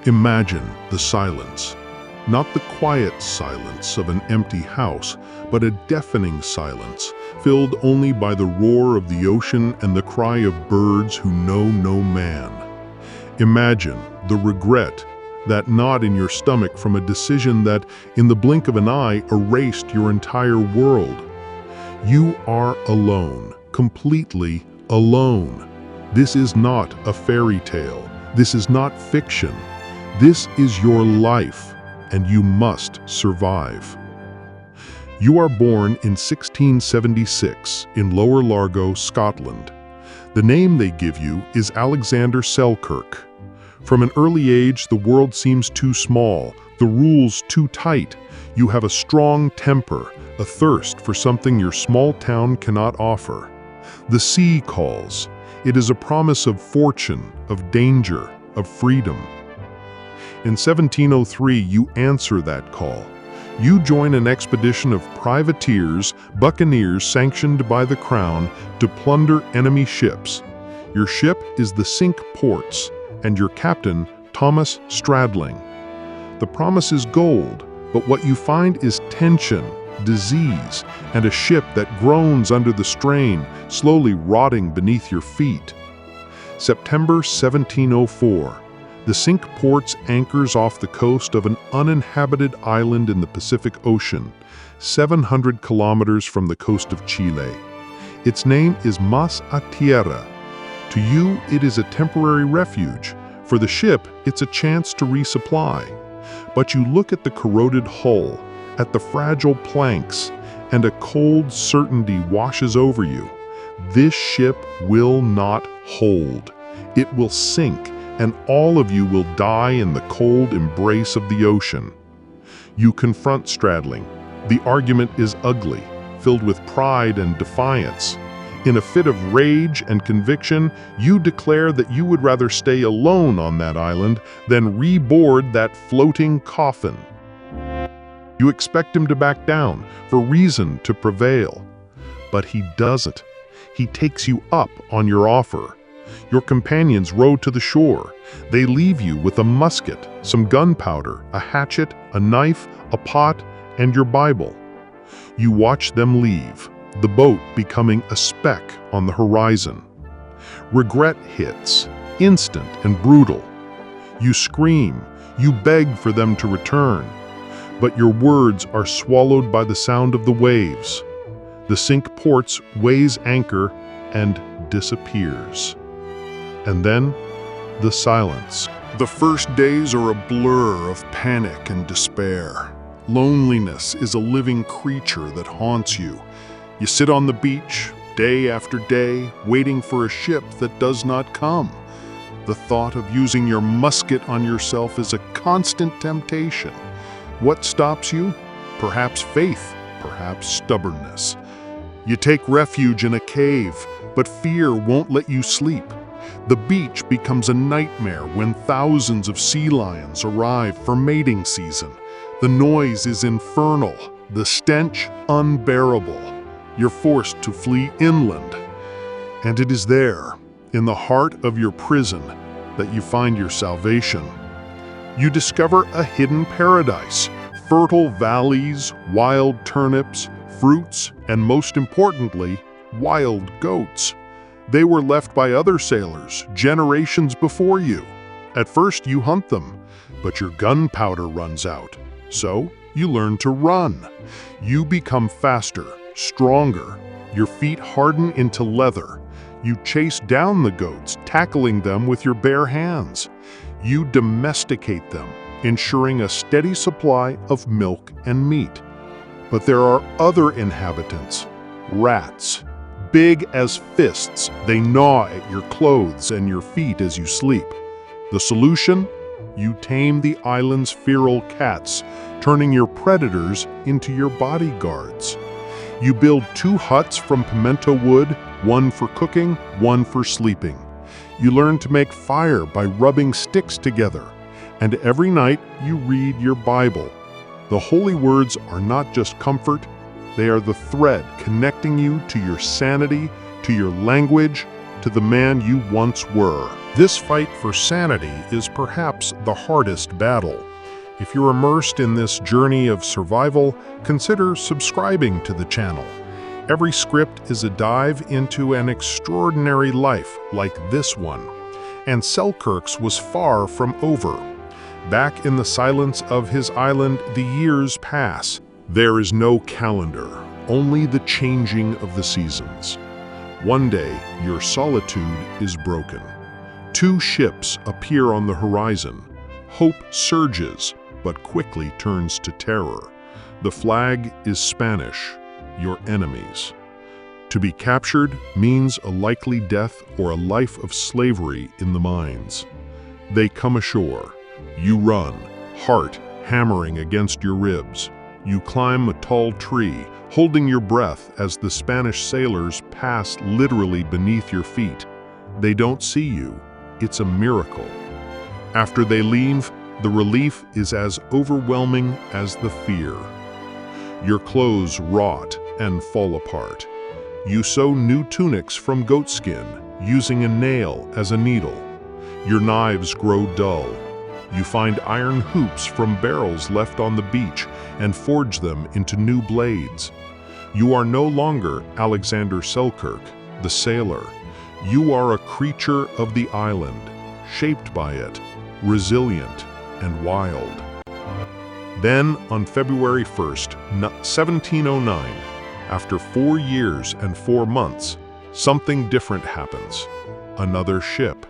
Imagine the silence. Not the quiet silence of an empty house, but a deafening silence, filled only by the roar of the ocean and the cry of birds who know no man. Imagine the regret, that knot in your stomach from a decision that, in the blink of an eye, erased your entire world. You are alone, completely alone. This is not a fairy tale. This is not fiction. This is your life, and you must survive. You are born in 1676 in Lower Largo, Scotland. The name they give you is Alexander Selkirk. From an early age, the world seems too small, the rules too tight. You have a strong temper, a thirst for something your small town cannot offer. The sea calls. It is a promise of fortune, of danger, of freedom. In 1703, you answer that call. You join an expedition of privateers, buccaneers sanctioned by the crown to plunder enemy ships. Your ship is the Cinque Ports, and your captain, Thomas Stradling. The promise is gold, but what you find is tension, disease, and a ship that groans under the strain, slowly rotting beneath your feet. September 1704. The Cinque Ports anchors off the coast of an uninhabited island in the Pacific Ocean, 700 kilometers from the coast of Chile. Its name is Mas a Tierra. To you, it is a temporary refuge. For the ship, it's a chance to resupply. But you look at the corroded hull, at the fragile planks, and a cold certainty washes over you. This ship will not hold. It will sink, and all of you will die in the cold embrace of the ocean. You confront Stradling. The argument is ugly, filled with pride and defiance. In a fit of rage and conviction, you declare that you would rather stay alone on that island than reboard that floating coffin. You expect him to back down, for reason to prevail. But he doesn't. He takes you up on your offer. Your companions row to the shore. They leave you with a musket, some gunpowder, a hatchet, a knife, a pot, and your Bible. You watch them leave, the boat becoming a speck on the horizon. Regret hits, instant and brutal. You scream, you beg for them to return, but your words are swallowed by the sound of the waves. The Cinque Ports weighs anchor and disappears. And then, the silence. The first days are a blur of panic and despair. Loneliness is a living creature that haunts you. You sit on the beach, day after day, waiting for a ship that does not come. The thought of using your musket on yourself is a constant temptation. What stops you? Perhaps faith, perhaps stubbornness. You take refuge in a cave, but fear won't let you sleep. The beach becomes a nightmare when thousands of sea lions arrive for mating season. The noise is infernal, the stench unbearable. You're forced to flee inland. And it is there, in the heart of your prison, that you find your salvation. You discover a hidden paradise, fertile valleys, wild turnips, fruits, and most importantly, wild goats. They were left by other sailors, generations before you. At first you hunt them, but your gunpowder runs out. So you learn to run. You become faster, stronger. Your feet harden into leather. You chase down the goats, tackling them with your bare hands. You domesticate them, ensuring a steady supply of milk and meat. But there are other inhabitants, rats. Big as fists, they gnaw at your clothes and your feet as you sleep. The solution? You tame the island's feral cats, turning your predators into your bodyguards. You build 2 huts from pimento wood, one for cooking, one for sleeping. You learn to make fire by rubbing sticks together. And every night you read your Bible. The holy words are not just comfort, they are the thread connecting you to your sanity, to your language, to the man you once were. This fight for sanity is perhaps the hardest battle. If you're immersed in this journey of survival, consider subscribing to the channel. Every script is a dive into an extraordinary life like this one. And Selkirk's was far from over. Back in the silence of his island, the years pass. There is no calendar, only the changing of the seasons. One day, your solitude is broken. Two ships appear on the horizon. Hope surges, but quickly turns to terror. The flag is Spanish, your enemies. To be captured means a likely death or a life of slavery in the mines. They come ashore. You run, heart hammering against your ribs. You climb a tall tree, holding your breath as the Spanish sailors pass literally beneath your feet. They don't see you. It's a miracle. After they leave, the relief is as overwhelming as the fear. Your clothes rot and fall apart. You sew new tunics from goatskin, using a nail as a needle. Your knives grow dull. You find iron hoops from barrels left on the beach and forge them into new blades. You are no longer Alexander Selkirk, the sailor. You are a creature of the island, shaped by it, resilient and wild. Then, on February 1st, 1709, after 4 years and 4 months, something different happens. Another ship.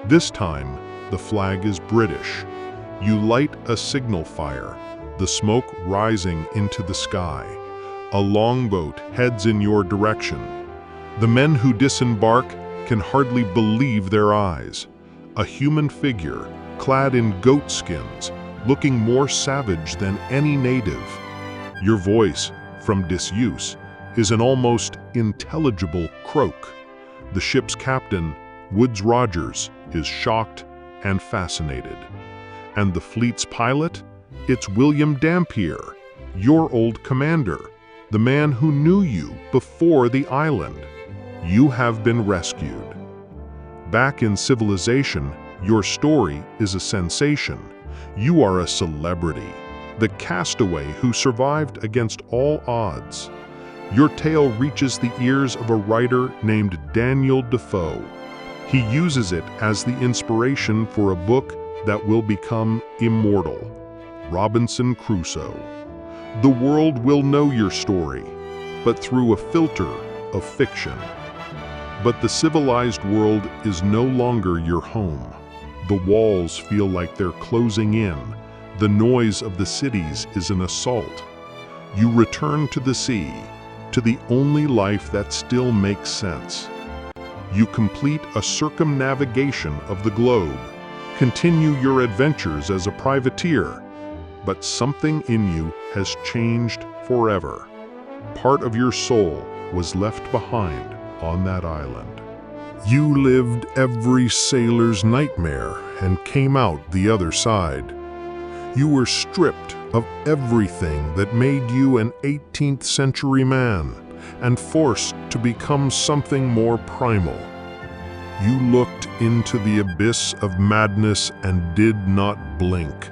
This time, the flag is British. You light a signal fire, the smoke rising into the sky. A longboat heads in your direction. The men who disembark can hardly believe their eyes. A human figure, clad in goat skins, looking more savage than any native. Your voice, from disuse, is an almost intelligible croak. The ship's captain, Woodes Rogers, is shocked and fascinated. And the fleet's pilot? It's William Dampier, your old commander, the man who knew you before the island. You have been rescued. Back in civilization, your story is a sensation. You are a celebrity, the castaway who survived against all odds. Your tale reaches the ears of a writer named Daniel Defoe. He uses it as the inspiration for a book that will become immortal, Robinson Crusoe. The world will know your story, but through a filter of fiction. But the civilized world is no longer your home. The walls feel like they're closing in. The noise of the cities is an assault. You return to the sea, to the only life that still makes sense. You complete a circumnavigation of the globe, continue your adventures as a privateer, but something in you has changed forever. Part of your soul was left behind on that island. You lived every sailor's nightmare and came out the other side. You were stripped of everything that made you an 18th century man and forced to become something more primal. You looked into the abyss of madness and did not blink.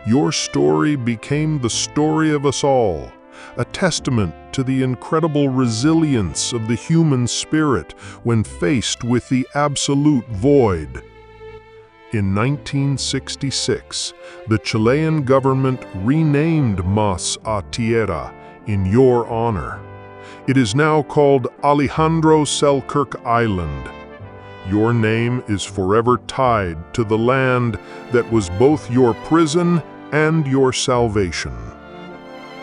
Your story became the story of us all, a testament to the incredible resilience of the human spirit when faced with the absolute void. In 1966, the Chilean government renamed Mas a Tierra in your honor. It is now called Alexander Selkirk Island. Your name is forever tied to the land that was both your prison and your salvation.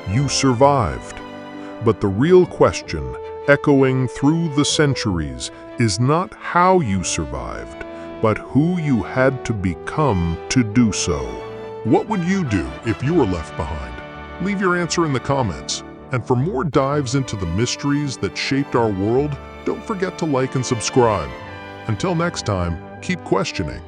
You survived, but the real question, echoing through the centuries, is not how you survived, but who you had to become to do so. What would you do if you were left behind? Leave your answer in the comments. And for more dives into the mysteries that shaped our world, don't forget to like and subscribe. Until next time, keep questioning.